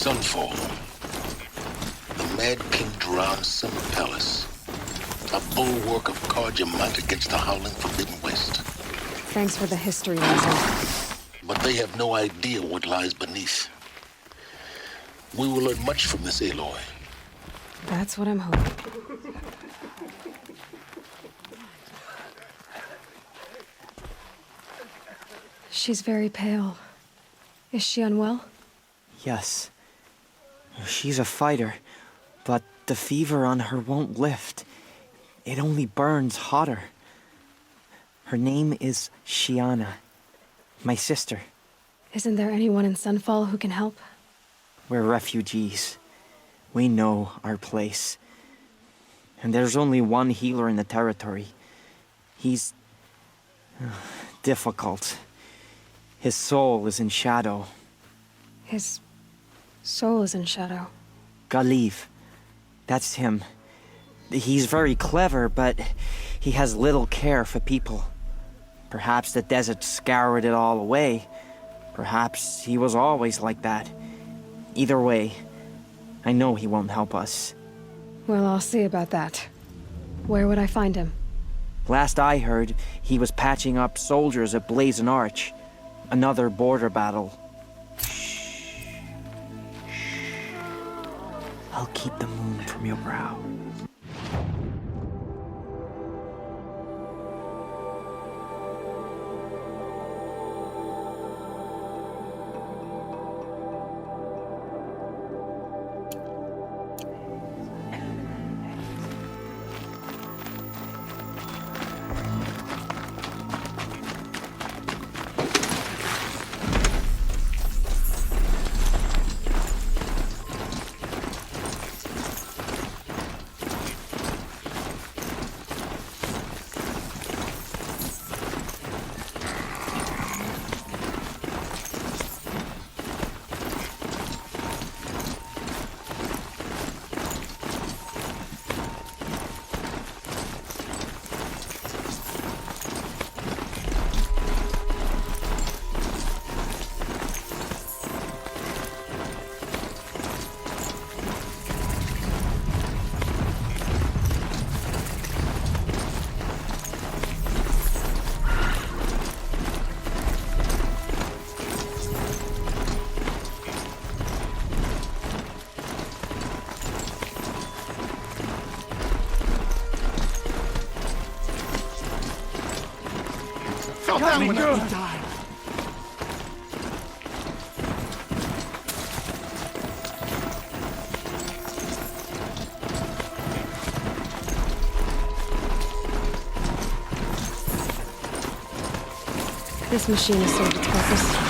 Sunfall. The Mad King drowned Summer Palace. A bulwark of Carjamont against the howling Forbidden West. Thanks for the history lesson. But they have no idea what lies beneath. We will learn much from this Aloy. That's what I'm hoping. She's very pale. Is she unwell? Yes. She's a fighter, but the fever on her won't lift. It only burns hotter. Her name is Shiana, my sister. Isn't there anyone in Sunfall who can help? We're refugees. We know our place. And there's only one healer in the territory. He's difficult. His soul is in shadow. His soul is in shadow. Galiv. That's him. He's very clever, but he has little care for people. Perhaps the desert scoured it all away. Perhaps he was always like that. Either way, I know he won't help us. Well, I'll see about that. Where would I find him? Last I heard, he was patching up soldiers at Blazon Arch. Another border battle. Shh. I'll keep the moon from your brow. Let me go. This machine has served its purpose.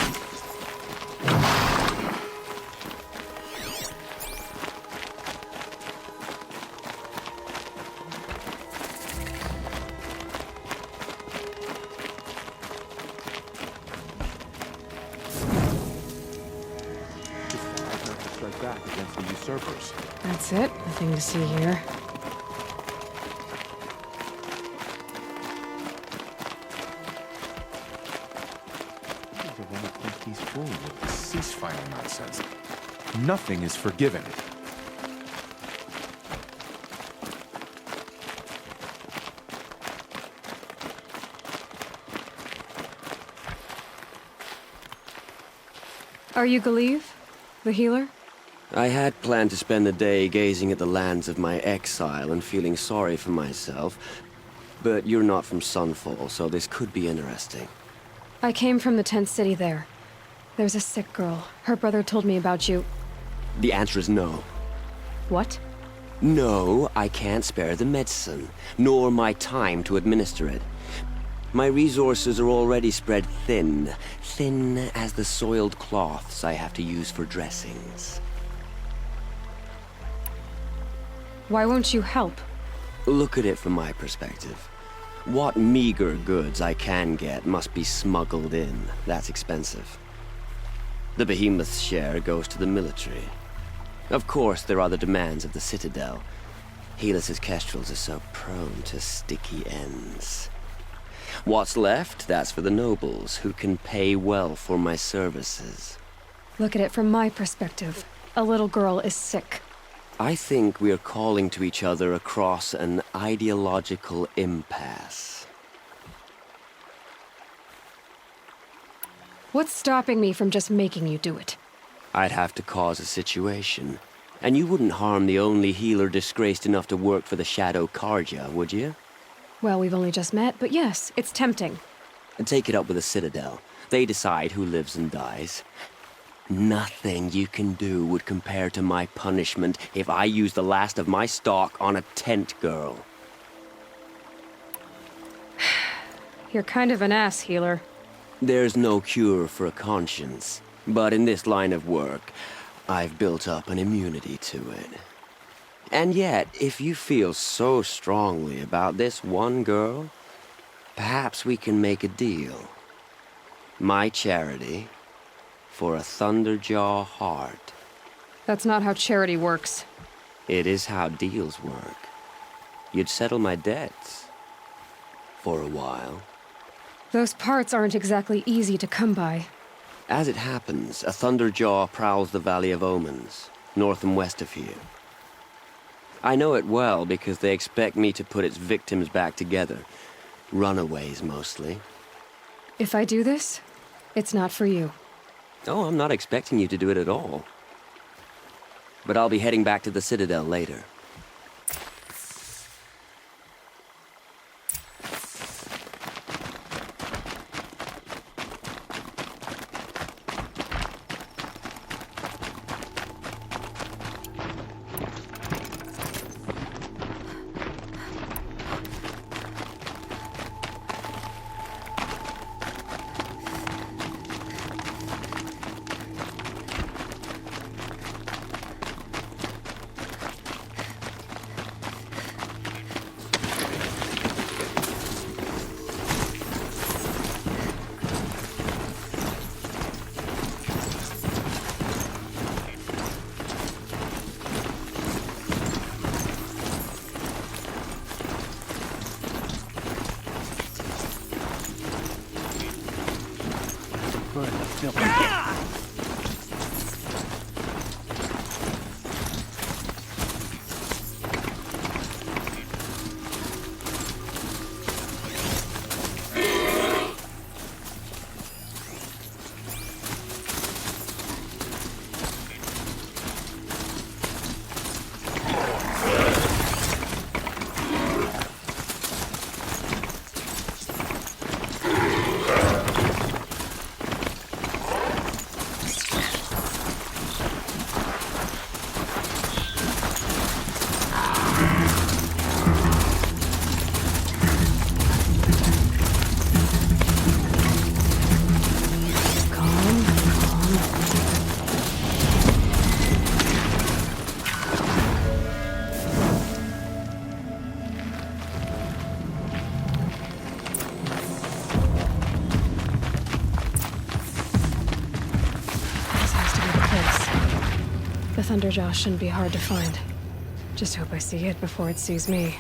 Back against the usurpers. That's it. Nothing to see here. The one think he's fooling with this ceasefire nonsense. Nothing is forgiven. Are you Galiv? The healer? I had planned to spend the day gazing at the lands of my exile and feeling sorry for myself, but you're not from Sunfall, so this could be interesting. I came from the tent city there. There's a sick girl. Her brother told me about you. The answer is no. What? No, I can't spare the medicine, nor my time to administer it. My resources are already spread thin, thin as the soiled cloths I have to use for dressings. Why won't you help? Look at it from my perspective. What meager goods I can get must be smuggled in. That's expensive. The behemoth's share goes to the military. Of course, there are the demands of the Citadel. Helis's kestrels are so prone to sticky ends. What's left, that's for the nobles, who can pay well for my services. Look at it from my perspective. A little girl is sick. I think we're calling to each other across an ideological impasse. What's stopping me from just making you do it? I'd have to cause a situation. And you wouldn't harm the only healer disgraced enough to work for the Shadow Karja, would you? Well, we've only just met, but yes, it's tempting. And take it up with the Citadel. They decide who lives and dies. Nothing you can do would compare to my punishment if I use the last of my stock on a tent girl. You're kind of an ass, healer. There's no cure for a conscience, but in this line of work, I've built up an immunity to it. And yet, if you feel so strongly about this one girl, perhaps we can make a deal. My charity for a Thunderjaw heart. That's not how charity works. It is how deals work. You'd settle my debts. For a while. Those parts aren't exactly easy to come by. As it happens, a Thunderjaw prowls the Valley of Omens, north and west of here. I know it well because they expect me to put its victims back together. Runaways, mostly. If I do this, it's not for you. Oh, I'm not expecting you to do it at all. But I'll be heading back to the Citadel later. The Thunderjaw shouldn't be hard to find. Just hope I see it before it sees me.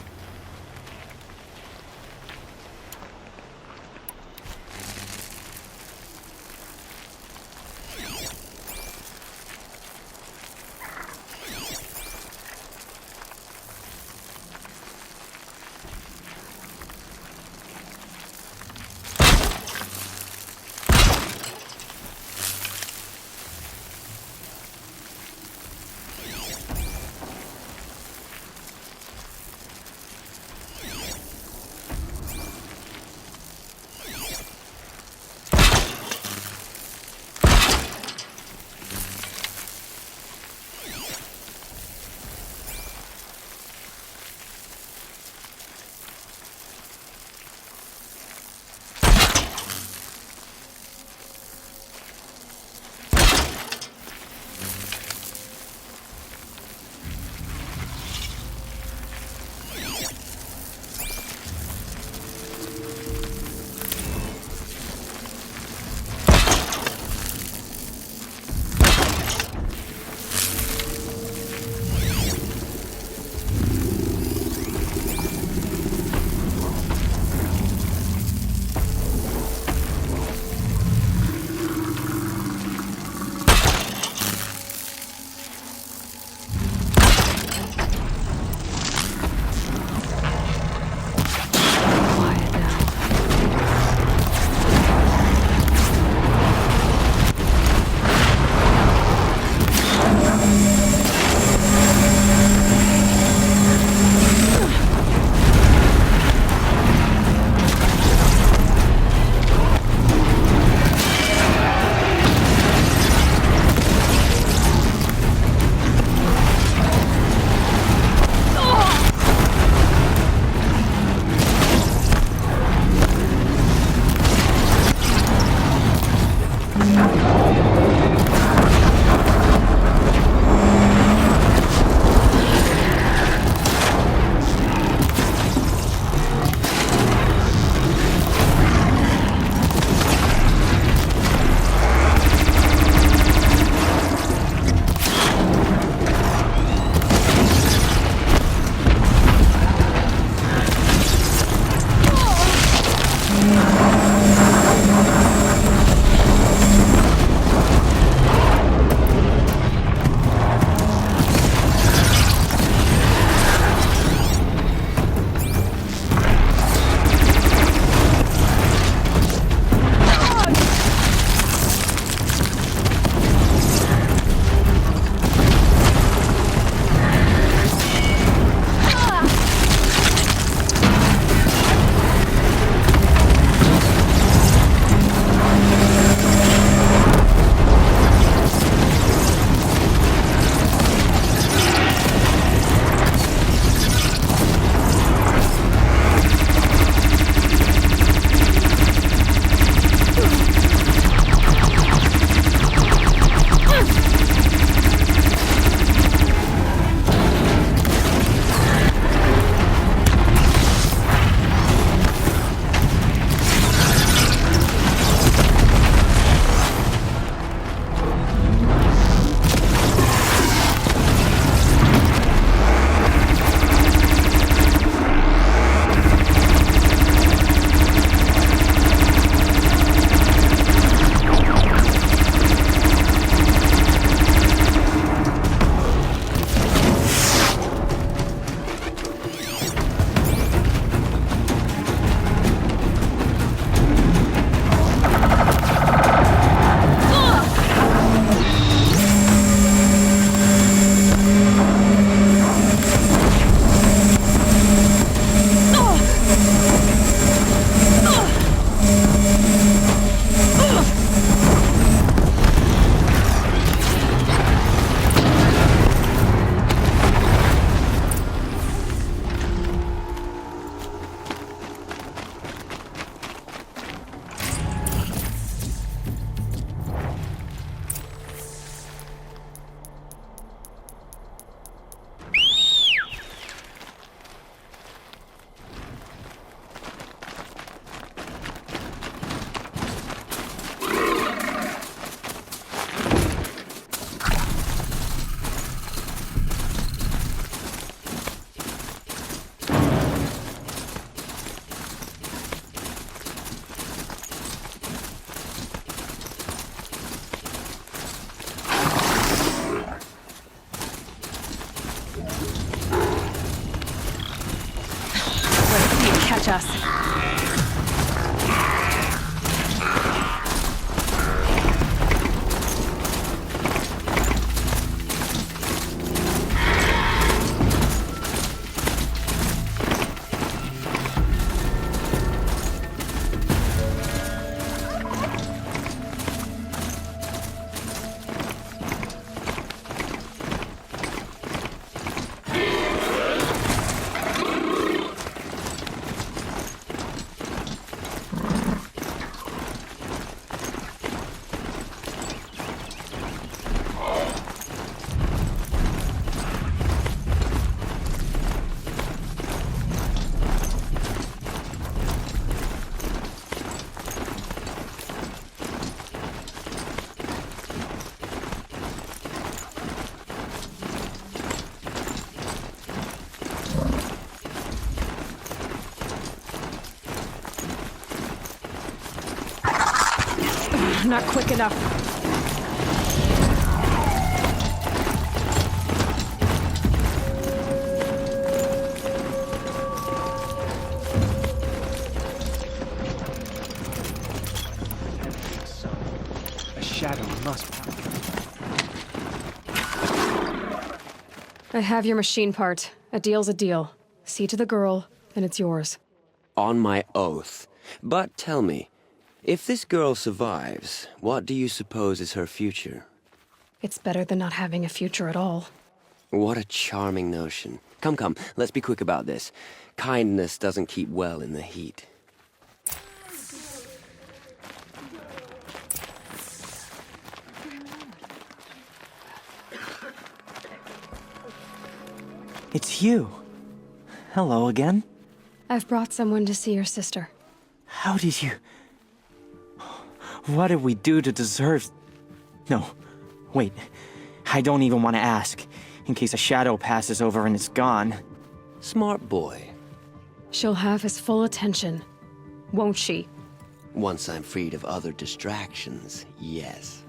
Not quick enough. A shadow must... I have your machine part. A deal's a deal. See to the girl, and it's yours. On my oath. But tell me, if this girl survives, what do you suppose is her future? It's better than not having a future at all. What a charming notion. Come, let's be quick about this. Kindness doesn't keep well in the heat. It's you. Hello again. I've brought someone to see your sister. How did you... What did we do to deserve... No, wait. I don't even want to ask, in case a shadow passes over and it's gone. Smart boy. She'll have his full attention, won't she? Once I'm freed of other distractions, yes.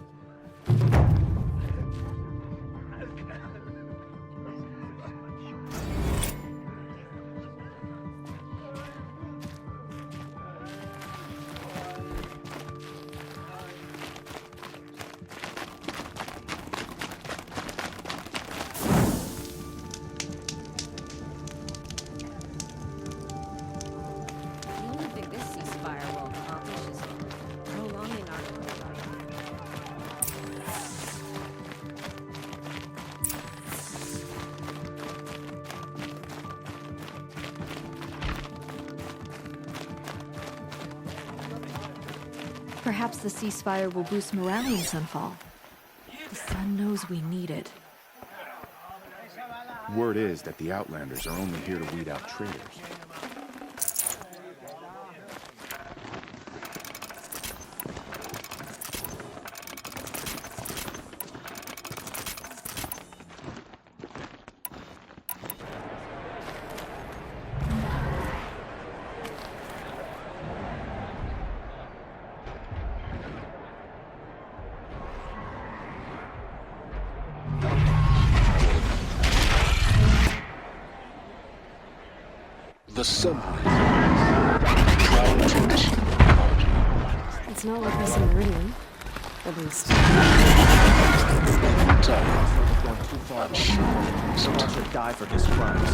Perhaps the ceasefire will boost morale in Sunfall. The sun knows we need it. Word is that the Outlanders are only here to weed out traitors. The subway. Proud tradition. It's not like this in Meridian. At least. I'm sure. Someone should die for his crimes.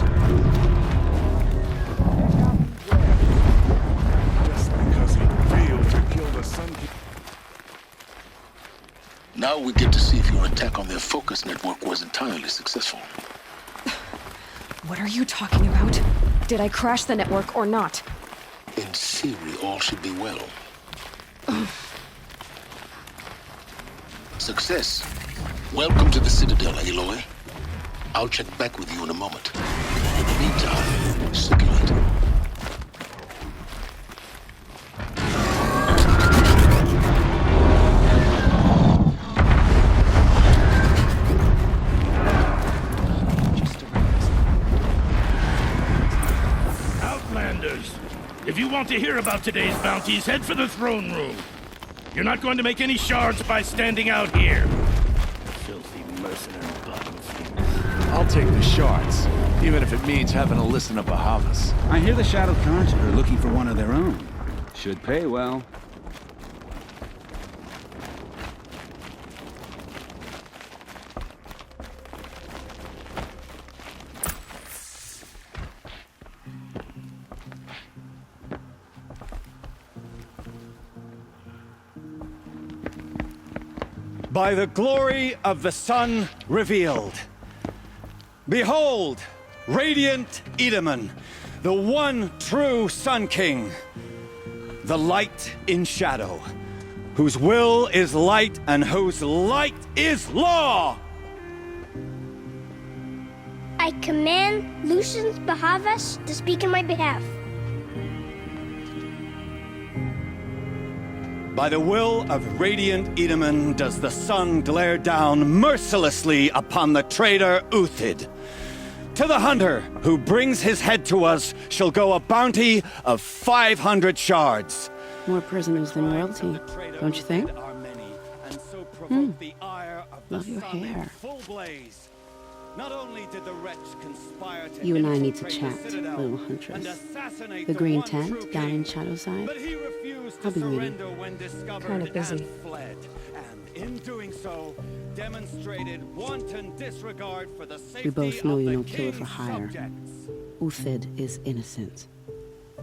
Just because he failed to kill the Sun King. Now we get to see if your attack on their focus network was entirely successful. What are you talking about? Did I crash the network or not? In theory, all should be well. Success. Welcome to the Citadel, Aloy. I'll check back with you in a moment. In the meantime, circulate. Outlanders, if you want to hear about today's bounties, head for the throne room. You're not going to make any shards by standing out here. Filthy mercenary bottom feeders. I'll take the shards, even if it means having to listen to Bahavas. I hear the Shadow Conjure are looking for one of their own. Should pay well. By the glory of the sun revealed. Behold, radiant Edaman, the one true Sun King, the light in shadow, whose will is light and whose light is law. I command Lucius Bahavas to speak in my behalf. By the will of radiant Edaman does the sun glare down mercilessly upon the traitor Uthid. To the hunter who brings his head to us shall go a bounty of 500 shards. More prisoners than royalty, don't you think? provoked the ire of Love the your sun hair. in full blaze. Not only did the wretch conspire to You and I need to infiltrate the chat, citadel little and huntress. assassinate The green one tent true down king, in Shadowside. but he refused to I'll be waiting. surrender when discovered Kinda busy. and fled. And in doing so, demonstrated wanton disregard for the safety We both know of you're the no killer for king's hire. subjects. Uthid is innocent.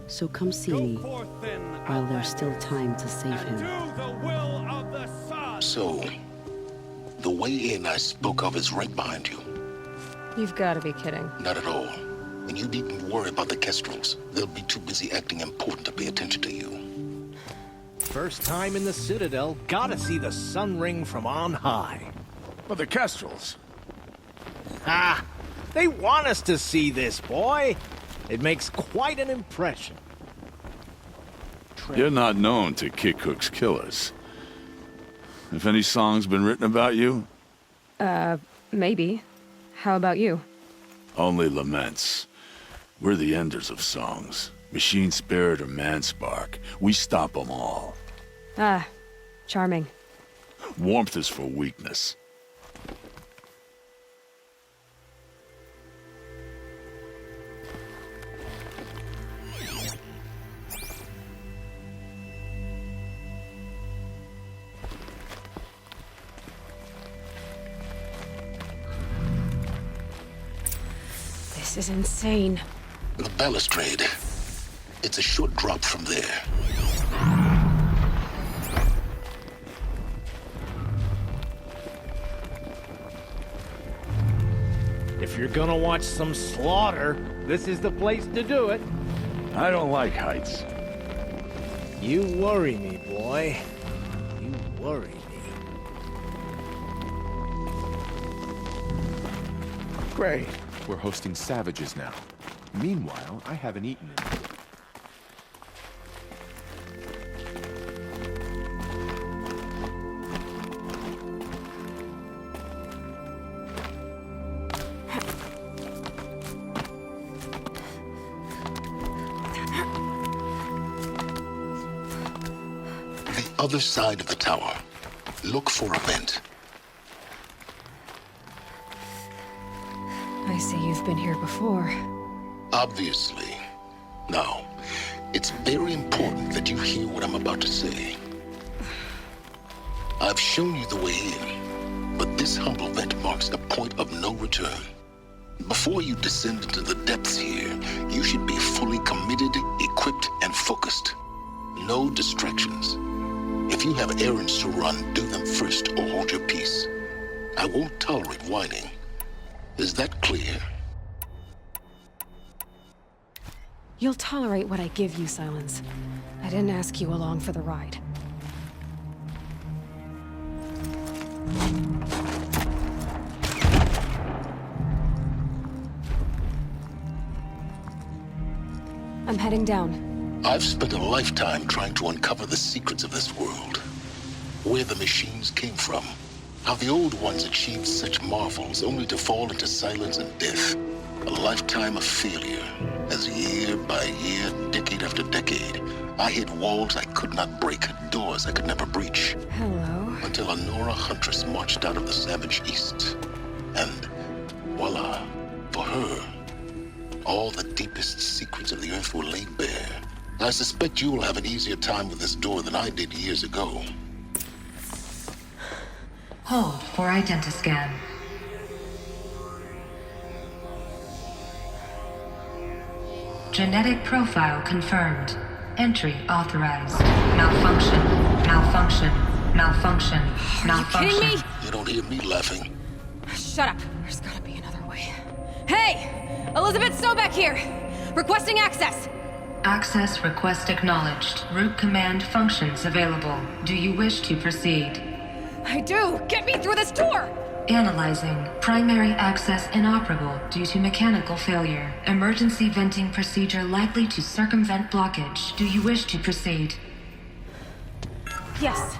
So come see Go me forth then, while there's still time to save and him. do the will of the sun. So, the way in I spoke of is right behind you. You've got to be kidding. Not at all. And you needn't worry about the Kestrels. They'll be too busy acting important to pay attention to you. First time in the Citadel, gotta see the sun ring from on high. But the Kestrels. Ha! They want us to see this, boy. It makes quite an impression. You're not known to kick Cook's killers. If any song's been written about you, Maybe. How about you? only laments. We're the enders of songs. Machine spirit or man spark. We stop them all. Ah, charming. Warmth is for weakness. This is insane. The balustrade. It's a short drop from there. If you're gonna watch some slaughter, this is the place to do it. I don't like heights. You worry me, boy. You worry me. Great. We're hosting savages now. Meanwhile, I haven't eaten in. The other side of the tower. Look for a vent. I see you've been here before. Obviously. Now, it's very important that you hear what I'm about to say. I've shown you the way in, but this humble vent marks a point of no return. Before you descend into the depths here, you should be fully committed, equipped, and focused. No distractions. If you have errands to run, do them first or hold your peace. I won't tolerate whining. Is that clear? You'll tolerate what I give you, Silence. I didn't ask you along for the ride. I'm heading down. I've spent a lifetime trying to uncover the secrets of this world. Where the machines came from. How the old ones achieved such marvels only to fall into silence and death. A lifetime of failure, as year by year, decade after decade, I hit walls I could not break, doors I could never breach. Hello. Until a Nora huntress marched out of the savage east. And voila, for her, all the deepest secrets of the earth were laid bare. I suspect you will have an easier time with this door than I did years ago. Hold for identiscan. Genetic profile confirmed. Entry authorized. Malfunction. Malfunction. Malfunction. Malfunction. Kidding me? You don't hear me laughing. Shut up. There's gotta be another way. Hey! Elizabeth Sobek here! Requesting access! Access request acknowledged. Root command functions available. Do you wish to proceed? I do! Get me through this door! Analyzing. Primary access inoperable due to mechanical failure. Emergency venting procedure likely to circumvent blockage. Do you wish to proceed? Yes.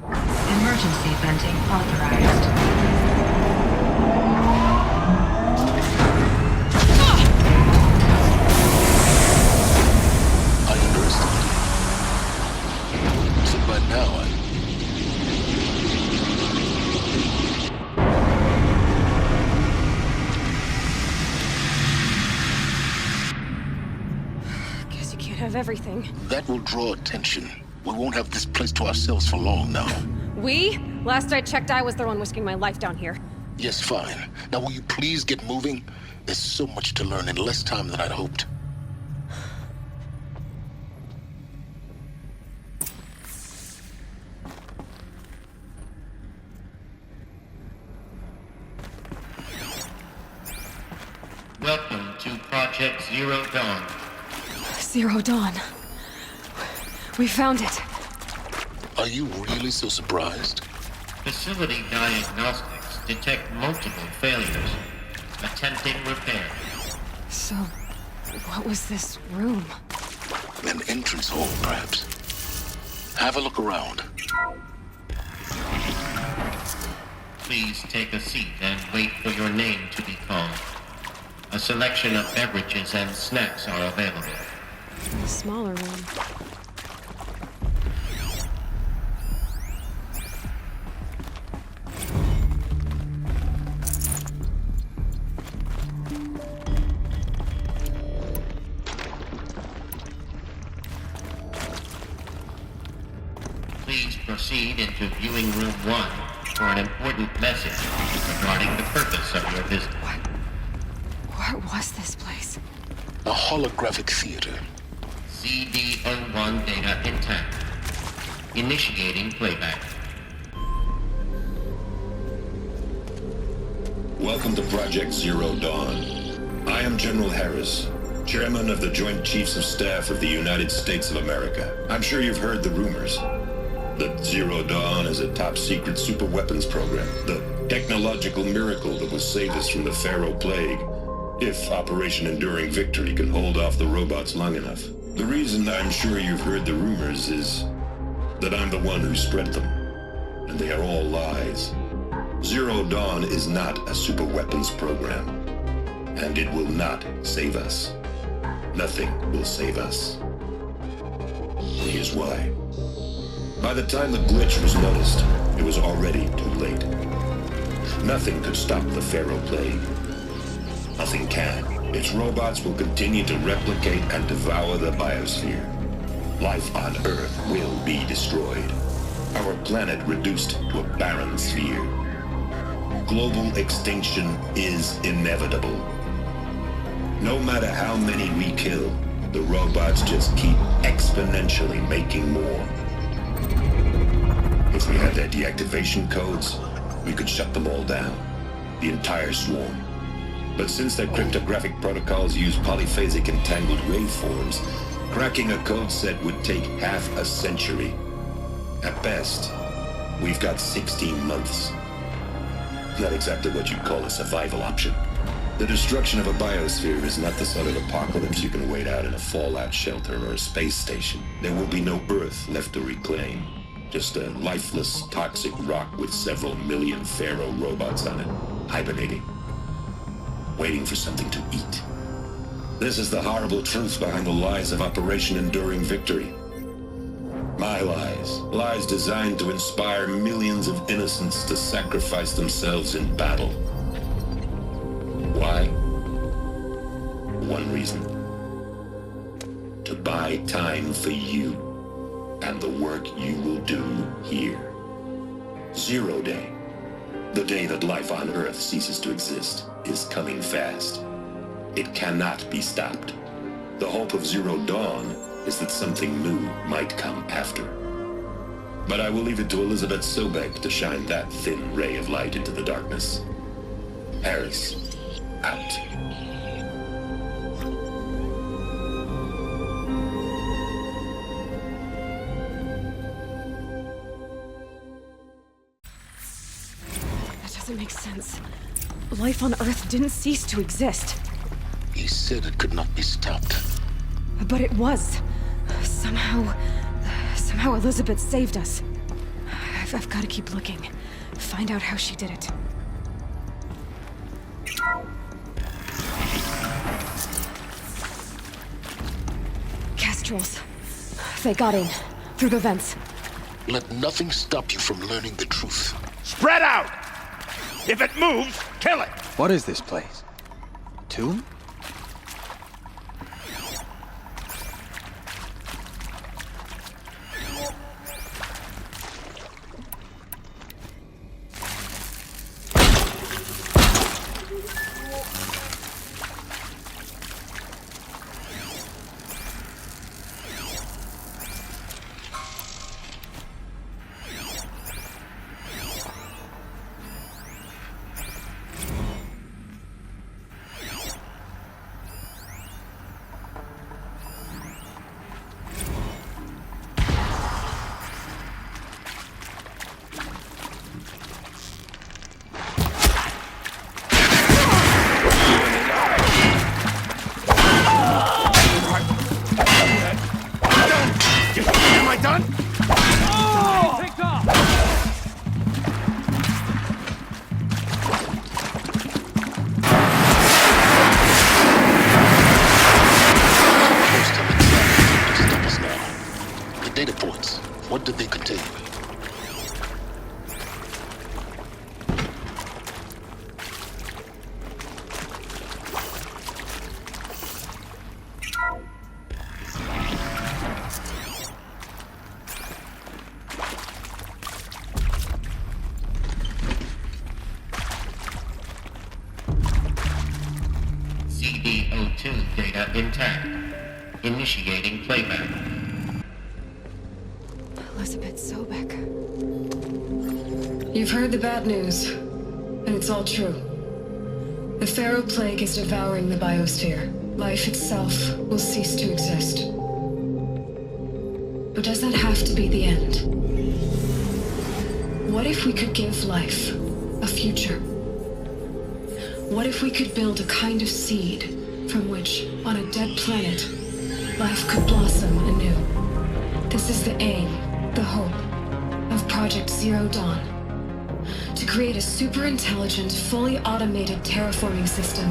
Emergency venting authorized. I underestimated you. So by now of everything. That will draw attention. We won't have this place to ourselves for long now. We? Last I checked, I was the one risking my life down here. Yes, fine. Now will you please get moving? There's so much to learn in less time than I'd hoped. Welcome to Project Zero Dawn. Zero Dawn. We found it. Are you really so surprised? Facility diagnostics detect multiple failures. Attempting repair. So, what was this room? An entrance hall, perhaps. Have a look around. Please take a seat and wait for your name to be called. A selection of beverages and snacks are available. A smaller room. Please proceed into viewing room 1 for an important message regarding the purpose of your visit. What was this place? A holographic theater. CD01 data intact. Initiating playback. Welcome to Project Zero Dawn. I am General Harris, Chairman of the Joint Chiefs of Staff of the United States of America. I'm sure you've heard the rumors that Zero Dawn is a top-secret superweapons program, the technological miracle that will save us from the Pharaoh Plague, if Operation Enduring Victory can hold off the robots long enough. The reason I'm sure you've heard the rumors is that I'm the one who spread them, and they are all lies. Zero Dawn is not a superweapons program, and it will not save us. Nothing will save us. Here's why. By the time the glitch was noticed, it was already too late. Nothing could stop the Pharaoh Plague. Nothing can. Its robots will continue to replicate and devour the biosphere. Life on Earth will be destroyed. Our planet reduced to a barren sphere. Global extinction is inevitable. No matter how many we kill, the robots just keep exponentially making more. If we had their deactivation codes, we could shut them all down. The entire swarm. But since their cryptographic protocols use polyphasic entangled waveforms, cracking a code set would take half a century. At best, we've got 16 months. Not exactly what you'd call a survival option. The destruction of a biosphere is not the sort of apocalypse you can wait out in a fallout shelter or a space station. There will be no Earth left to reclaim. Just a lifeless, toxic rock with several million Pharaoh robots on it, hibernating, waiting for something to eat. This is the horrible truth behind the lies of Operation Enduring Victory. My lies. Lies designed to inspire millions of innocents to sacrifice themselves in battle. Why? One reason. To buy time for you and the work you will do here. Zero Day, the day that life on Earth ceases to exist, is coming fast. It cannot be stopped. The hope of Zero Dawn is that something new might come after. But I will leave it to Elizabeth Sobek to shine that thin ray of light into the darkness. Harris, out. Doesn't make sense. Life on Earth didn't cease to exist. He said it could not be stopped. But it was. Somehow Elizabeth saved us. I've got to keep looking. Find out how she did it. Kestrels. They got in. Through the vents. Let nothing stop you from learning the truth. Spread out! If it moves, kill it! What is this place? A tomb? data points. What did they contain? CD02 data intact. Initiating playback. Elizabeth Sobek. You've heard the bad news, and it's all true. The Pharaoh Plague is devouring the biosphere. Life itself will cease to exist. But does that have to be the end? What if we could give life a future? What if we could build a kind of seed from which, on a dead planet, life could blossom anew? This is the aim, the hope, of Project Zero Dawn. To create a super-intelligent, fully automated terraforming system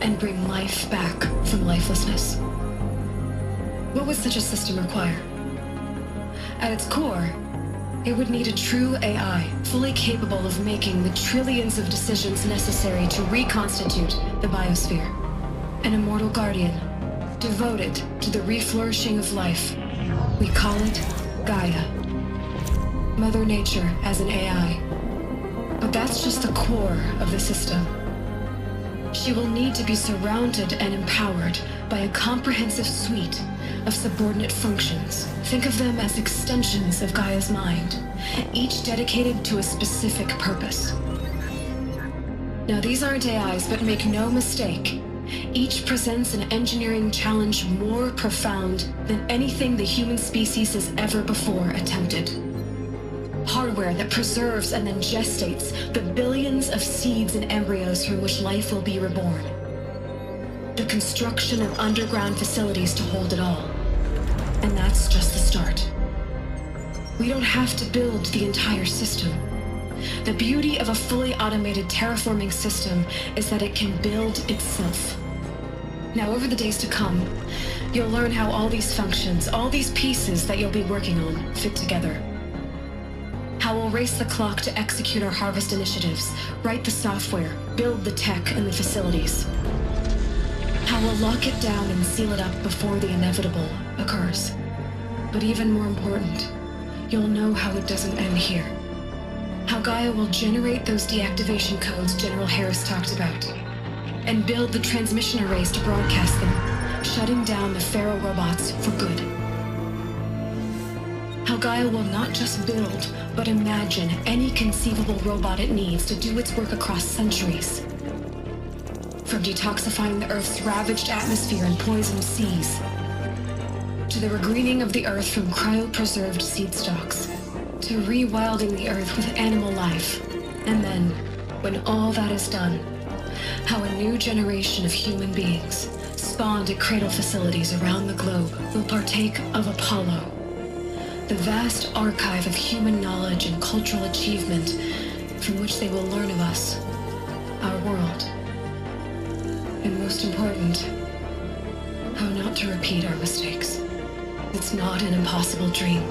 and bring life back from lifelessness. What would such a system require? At its core, it would need a true AI, fully capable of making the trillions of decisions necessary to reconstitute the biosphere. An immortal guardian, devoted to the reflourishing of life. We call it Gaia. Mother Nature as an AI. But that's just the core of the system. She will need to be surrounded and empowered by a comprehensive suite of subordinate functions. Think of them as extensions of Gaia's mind, each dedicated to a specific purpose. Now, these aren't AIs, but make no mistake, each presents an engineering challenge more profound than anything the human species has ever before attempted. Hardware that preserves and then gestates the billions of seeds and embryos from which life will be reborn. The construction of underground facilities to hold it all. And that's just the start. We don't have to build the entire system. The beauty of a fully automated terraforming system is that it can build itself. Now, over the days to come, you'll learn how all these functions, all these pieces that you'll be working on, fit together. How we'll race the clock to execute our harvest initiatives, write the software, build the tech and the facilities. How we'll lock it down and seal it up before the inevitable occurs. But even more important, you'll know how it doesn't end here. How Gaia will generate those deactivation codes General Harris talked about, and build the transmission arrays to broadcast them, shutting down the Pharaoh robots for good. How Gaia will not just build, but imagine any conceivable robot it needs to do its work across centuries. From detoxifying the Earth's ravaged atmosphere and poisoned seas, to the regreening of the Earth from cryopreserved seed stalks, to rewilding the Earth with animal life. And then, when all that is done, how a new generation of human beings, spawned at cradle facilities around the globe, will partake of Apollo, the vast archive of human knowledge and cultural achievement from which they will learn of us, our world. And most important, how not to repeat our mistakes. It's not an impossible dream.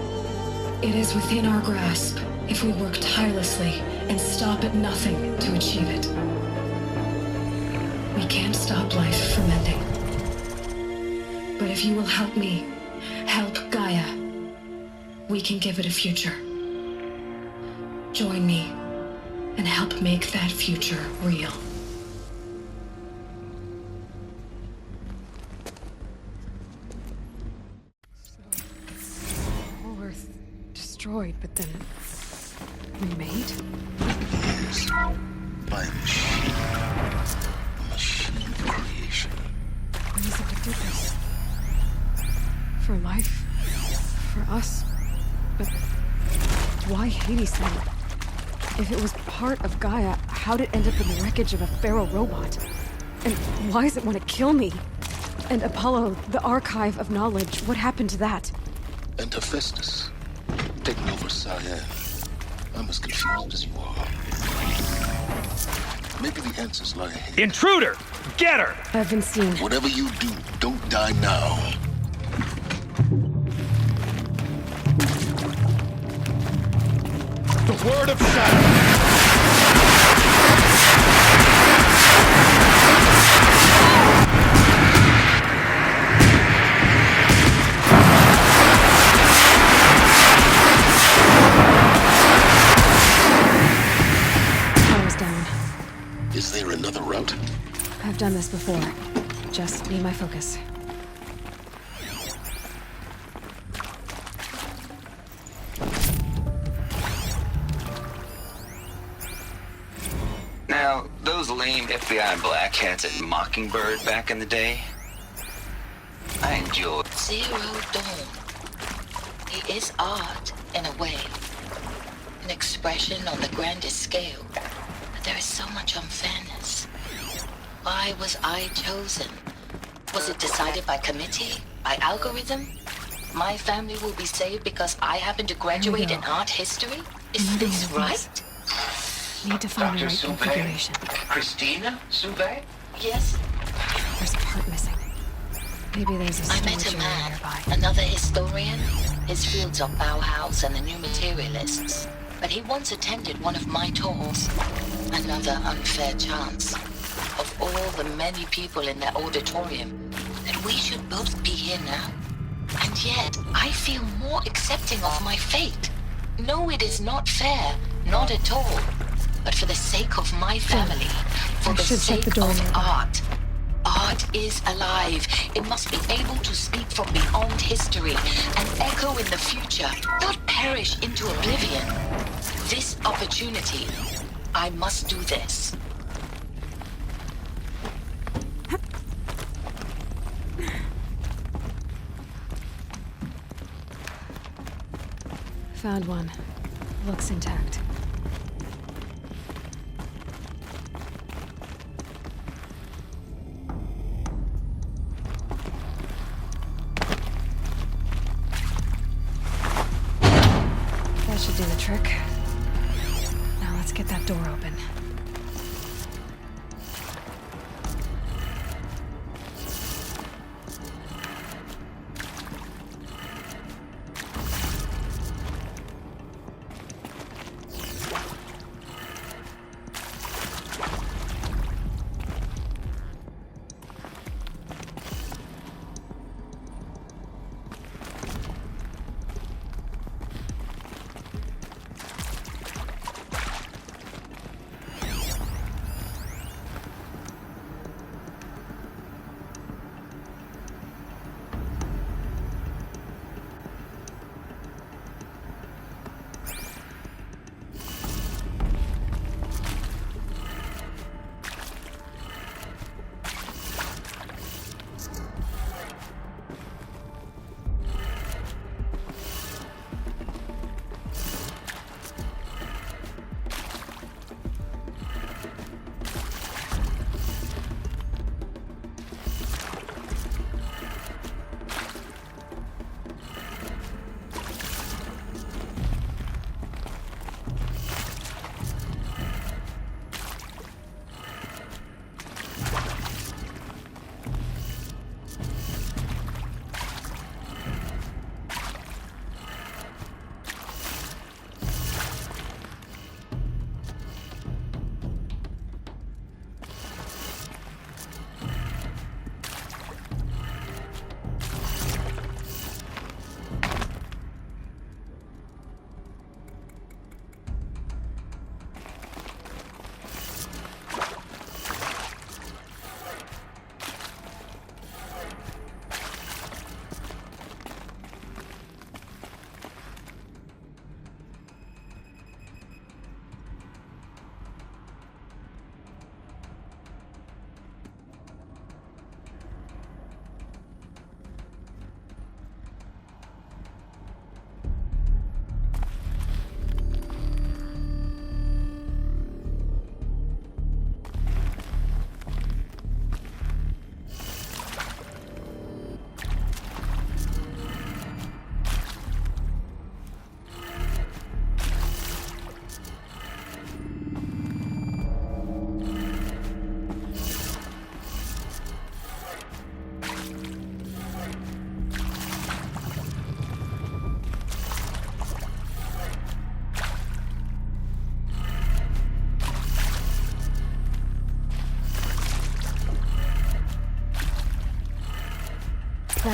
It is within our grasp if we work tirelessly and stop at nothing to achieve it. We can't stop life from ending. But if you will help me, help Gaia, we can give it a future. Join me and help make that future real. Whole Earth destroyed, but then remade? Yes. By a machine. A machine of creation. Elizabeth did this. For life. For us. But why Hades then? If it was part of Gaia, how'd it end up in the wreckage of a Pharaoh robot? And why does it want to kill me? And Apollo, the archive of knowledge, what happened to that? And Hephaestus, taking over Cyan. I'm as confused as you are. Maybe the answers lie ahead. Intruder! Get her! I've been seen. Whatever you do, don't die now. the word of shadow. Power's down. Is there another route? I've done this before. Just need my focus. Now, those lame FBI blackheads at Mockingbird back in the day, I enjoyed. Zero Dawn. It is art, in a way. An expression on the grandest scale. But there is so much unfairness. Why was I chosen? Was it decided by committee? By algorithm? My family will be saved because I happen to graduate in art history? Is this right? Need to find the right configuration. Christina Soubek? Yes. There's a part missing. Maybe there's a I storage met a area man, nearby. another historian. His fields are Bauhaus and the New Materialists. But he once attended one of my tours. Another unfair chance. Of all the many people in that auditorium, that we should both be here now. And yet, I feel more accepting of my fate. No, it is not fair. Not at all. But for the sake of my family, for the sake of art. Art is alive. It must be able to speak from beyond history and echo in the future, not perish into oblivion. This opportunity, I must do this. Found one. Looks intact. That should do the trick. Now let's get that door open.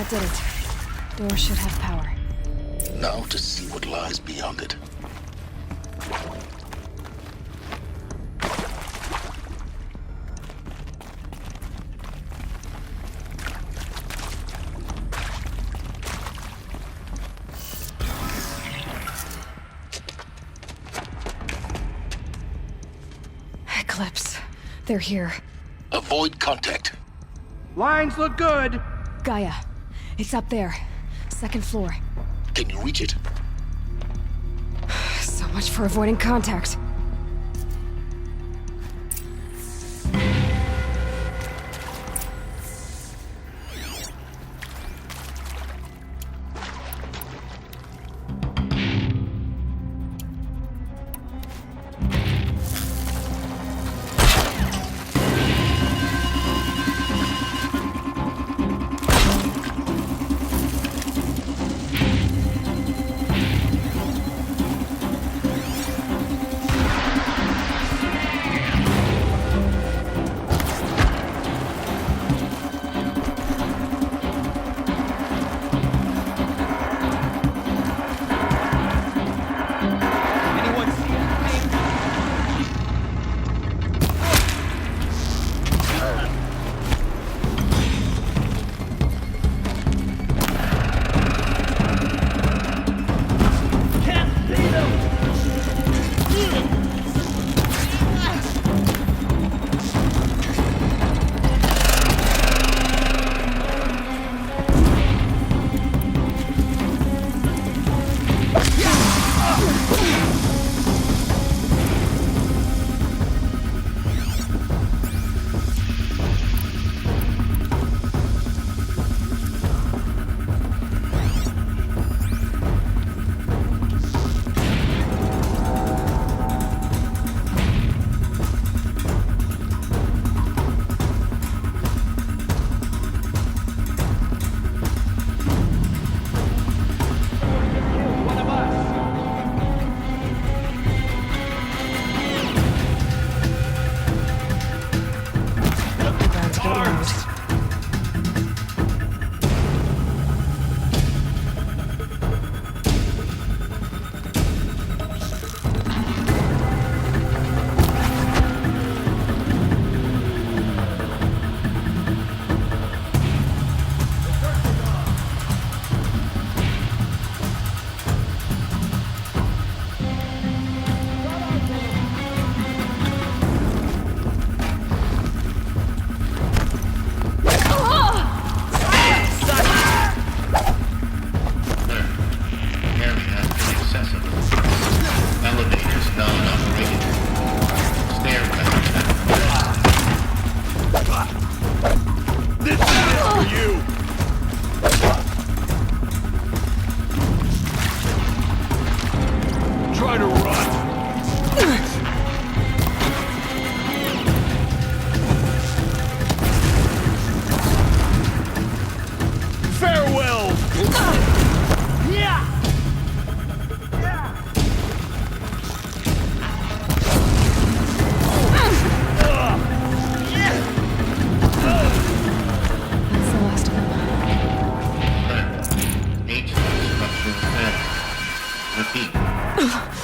That did it. Door should have power. Now to see what lies beyond it. Eclipse. They're here. Avoid contact. Lines look good. Gaia. It's up there. Second floor. Can you reach it? So much for avoiding contact.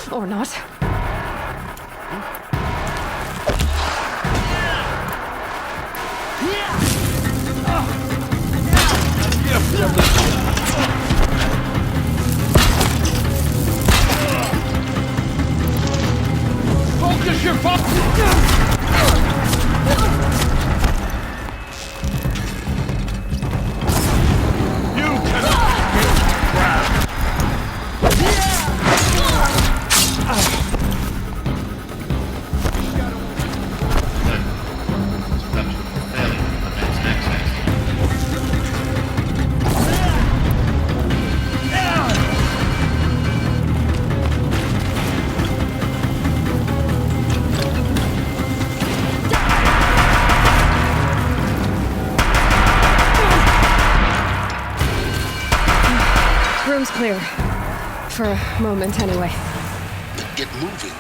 Or not. Focus your Room's clear. For a moment, anyway. Get moving.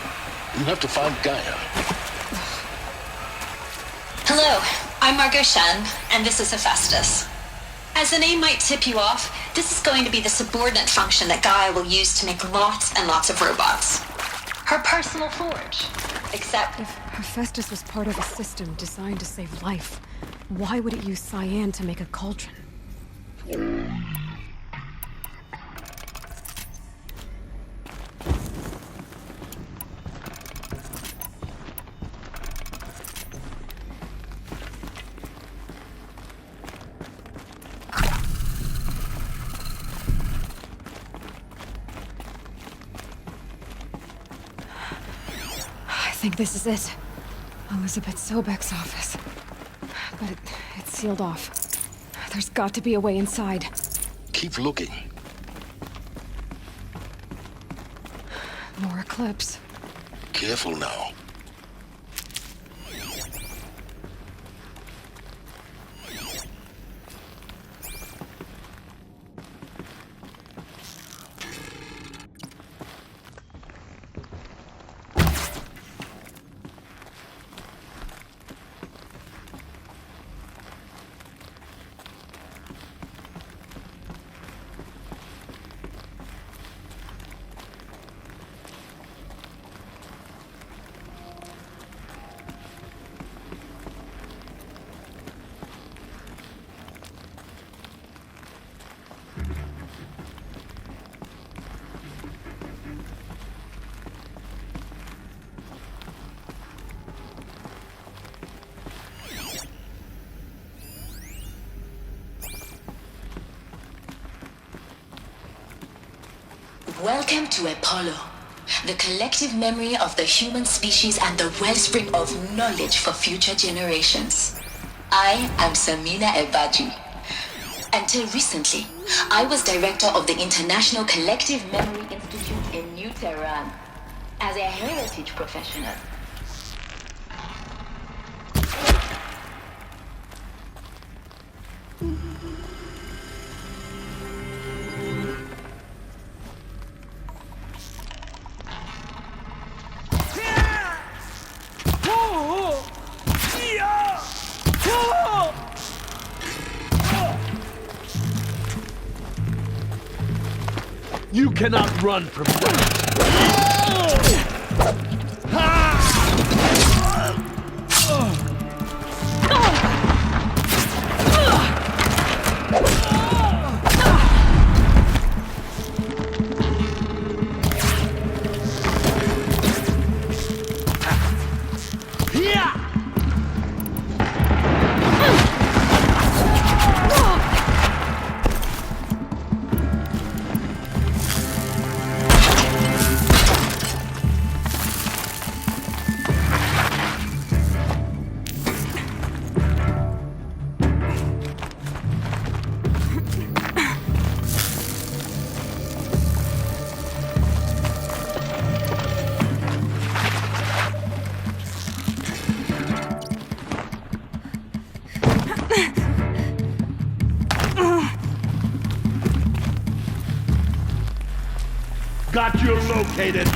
You have to find Gaia. Hello, I'm Margot Shen, and this is Hephaestus. As the name might tip you off, this is going to be the subordinate function that Gaia will use to make lots and lots of robots. Her personal forge. Except... If Hephaestus was part of a system designed to save life, why would it use cyan to make a cauldron? I think this is it. Elizabeth Sobek's office. But it's sealed off. There's got to be a way inside. Keep looking. More Eclipse. Careful now. Welcome to Apollo, the collective memory of the human species and the wellspring of knowledge for future generations. I am Samina Ebaji. Until recently, I was director of the International Collective Memory Institute in New Tehran. As a heritage professional, You cannot run from that. Got you located.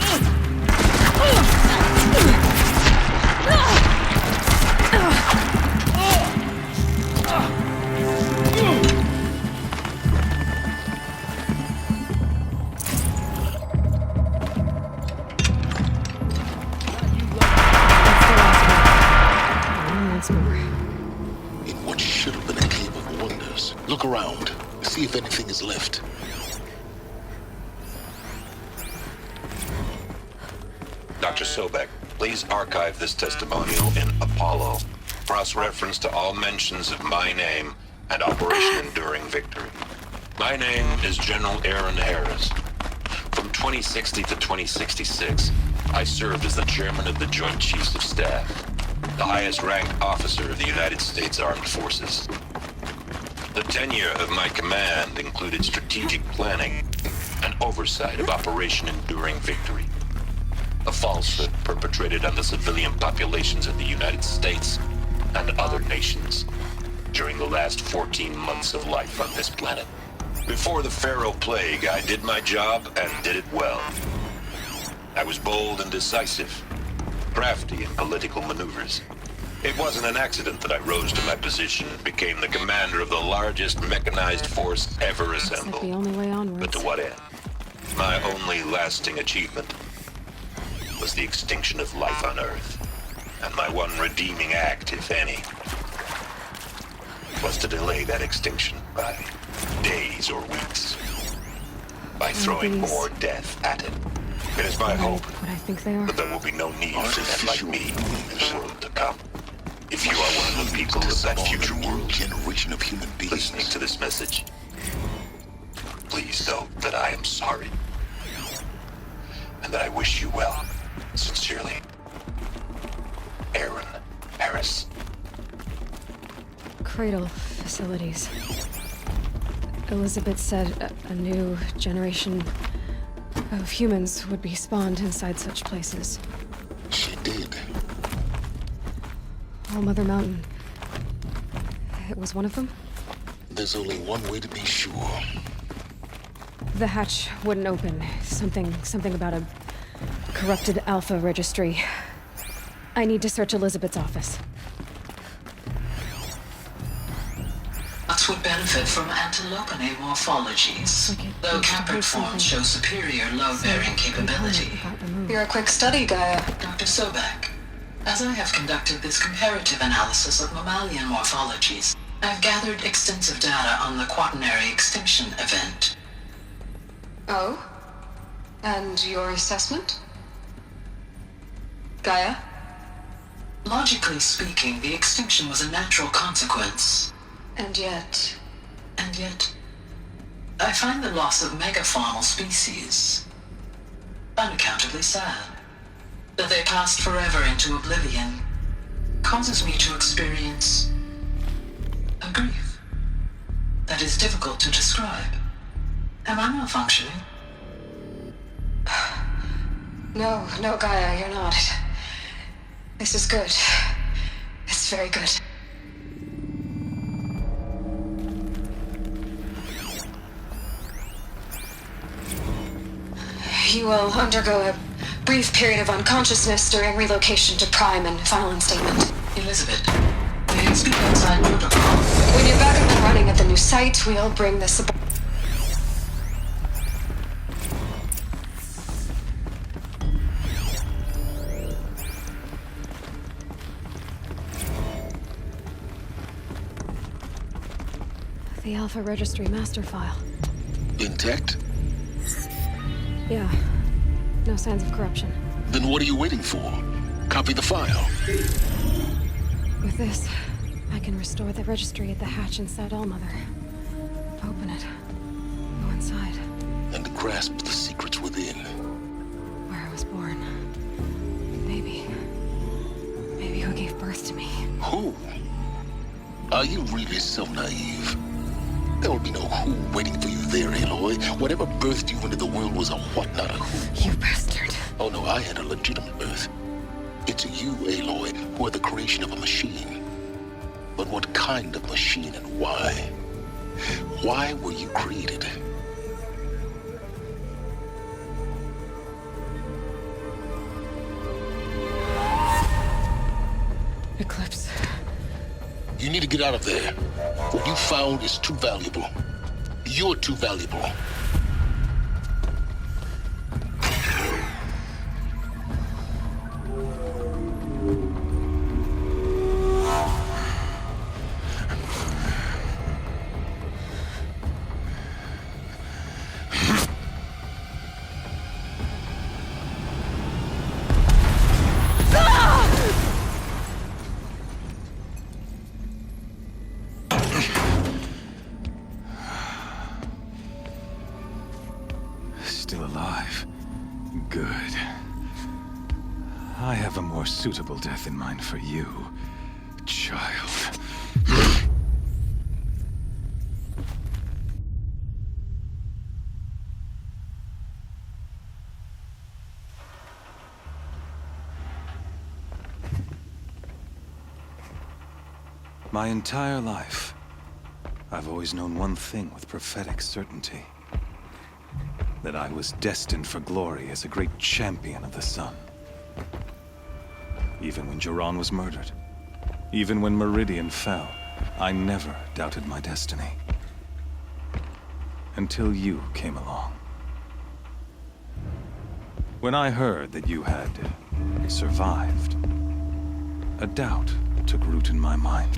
In what should have been a cave of wonders. Look around. See if anything is left. Dr. Sobek, please archive this testimonial in Apollo. Cross-reference to all mentions of my name and Operation Enduring Victory. My name is General Aaron Harris. From 2060 to 2066, I served as the chairman of the Joint Chiefs of Staff, the highest-ranked officer of the United States Armed Forces. The tenure of my command included strategic planning and oversight of Operation Enduring Victory, a falsehood perpetrated on the civilian populations of the United States and other nations during the last 14 months of life on this planet. Before the Pharaoh Plague, I did my job and did it well. I was bold and decisive, crafty in political maneuvers, It wasn't an accident that I rose to my position and became the commander of the largest mechanized force ever assembled. Like the only way onwards. But to what end? My only lasting achievement was the extinction of life on Earth. And my one redeeming act, if any, was to delay that extinction by days or weeks. By throwing more death at it. It is my hope What I think they are. that there will be no need for men like me in the world to come. If you are one of the people of that future world, generation of human beings listening to this message, please know that I am sorry. And that I wish you well. Sincerely, Aaron Harris. Cradle facilities. Elizabeth said a new generation of humans would be spawned inside such places. She did. All Mother Mountain. It was one of them? There's only one way to be sure. The hatch wouldn't open. Something about a corrupted Alpha registry. I need to search Elizabeth's office. Nuts would benefit from antilopinae morphologies, though caprid forms show superior load-bearing capability. You're a quick study, Gaia. Dr. Sobek, as I have conducted this comparative analysis of mammalian morphologies, I've gathered extensive data on the quaternary extinction event. Oh? And your assessment? Gaia? Logically speaking, the extinction was a natural consequence. And yet, I find the loss of megafaunal species unaccountably sad. That they passed forever into oblivion causes me to experience a grief that is difficult to describe. Am I malfunctioning? No, Gaia, you're not. This is good. It's very good. You will undergo a brief period of unconsciousness during relocation to Prime and final instatement. Elizabeth, may I speak outside protocol? When you're back up and running at the new site, we'll bring the support. The Alpha Registry master file. Intact? Yeah. No signs of corruption. Then what are you waiting for? Copy the file. With this, I can restore the registry at the hatch inside Allmother. Open it. Go inside. And grasp the secrets within. Where I was born. Maybe who gave birth to me. Who? Are you really so naive? There will be no who waiting for you there, Aloy. Whatever birthed you into the world was a what, not a who. You bastard. Oh no, I had a legitimate birth. It's you, Aloy, who are the creation of a machine. But what kind of machine and why? Why were you created? Eclipse. You need to get out of there. What you found is too valuable. You're too valuable. Still alive. Good. I have a more suitable death in mind for you, child. My entire life, I've always known one thing with prophetic certainty. That I was destined for glory as a great champion of the sun. Even when Jiran was murdered, Even when Meridian fell, I never doubted my destiny. Until you came along. When I heard that you had survived, a doubt took root in my mind.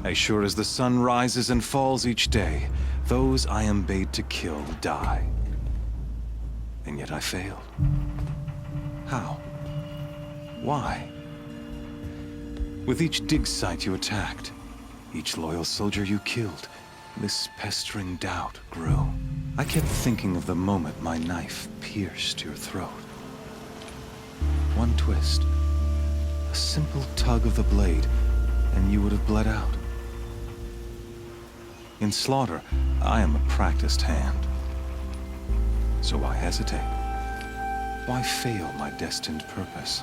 As sure as the sun rises and falls each day, those I am bade to kill die. And yet I failed. How? Why? With each dig site you attacked, each loyal soldier you killed, this pestering doubt grew. I kept thinking of the moment my knife pierced your throat. One twist, a simple tug of the blade, and you would have bled out. In slaughter, I am a practiced hand. So why hesitate? Why fail my destined purpose?